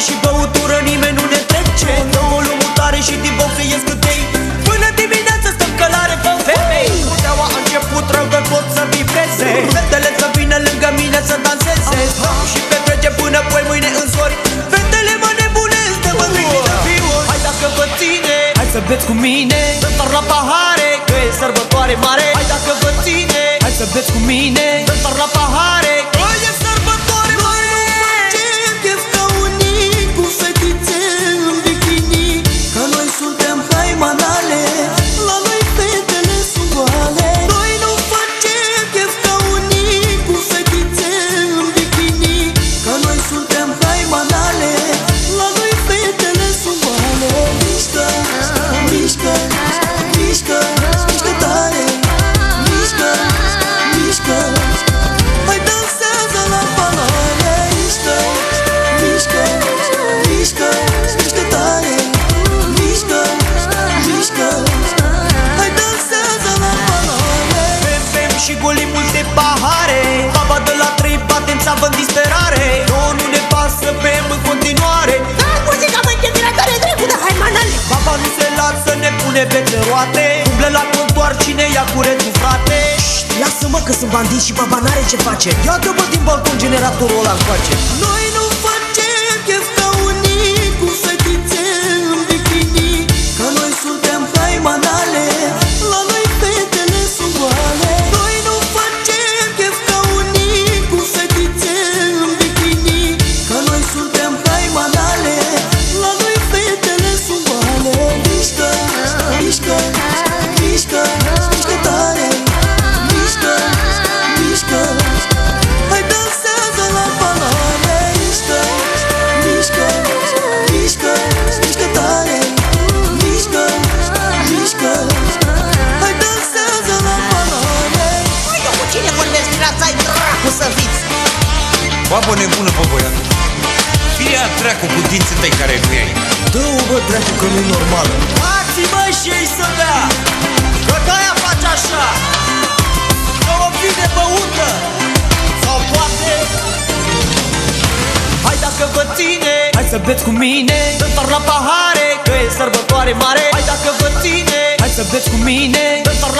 și băutură, nimeni nu ne trece. Dă volumul tare și din box ies câtei. Până dimineața stăm călare pe femei. Steaua a început rău de tot să vibreze. Fetele să vină lângă mine să danseze. Și petrece până poi mâine în zori. Fetele mă nebunesc de mândri de fiori. Hai dacă vă ține, hai să beți cu mine. Să star la pahare, că e sărbătoare mare. Hai dacă vă ține, hai să beți cu mine. Să star la pahare, că e sărbătoare mare. Manale, la noi fetele sunt goale. Noi nu facem chef ca unii cu fetițe în bikini, că noi suntem hai manale, la noi fetele sunt goale. Mișcă, mișcă, mișcă, mișcă tare. Mișcă, mișcă, hai dansează la banale. Mișcă, mișcă, mișcă, mișcă tare. Mișcă, hai dansează la banale. Bem și golim multe pahare. Baba de la 3 bate în țavă în disperare. Nouă nu ne pasă, bem în continuare. Da, muzica mă închemirătoare dreptul de hai manale. Baba nu se lasă, ne pune bețe roate. Umble la contoar, cine ia curentul, frate? Lasă-mă că sunt bandit și baba n-are ce face. Ia-te bă din balcon generatorul ăla încoace. Noi nu facem chef ca unii cu fetițe în bikini, că noi suntem hai manale, la noi fetele sunt goale. Noi nu facem chef ca unii cu fetițe în bikini, că noi suntem hai manale, la noi fetele sunt goale. Mișcă, mișcă, mișcă, mișcă tare. Mișcă, mișcă, hai dansează la banale. Mișcă, mișcă, mișcă, mișcă tare. Mișcă, mișcă, hai dansează la banale. Măi, eu cu cine vorbesc din asta ai dracu să fiți. Babă nebună, bă băiat. Fie a dracu cu dinții tăi care nu ai. Dă-o bă dracu că nu-i normală. Dați mă și ei să bea, că de-aia face așa. Că o vine băută, sau poate. Hai dacă vă ține, hai să beți cu mine. Să star la pahare, că e sărbătoare mare. Hai dacă vă ține, hai să beți cu mine. Să star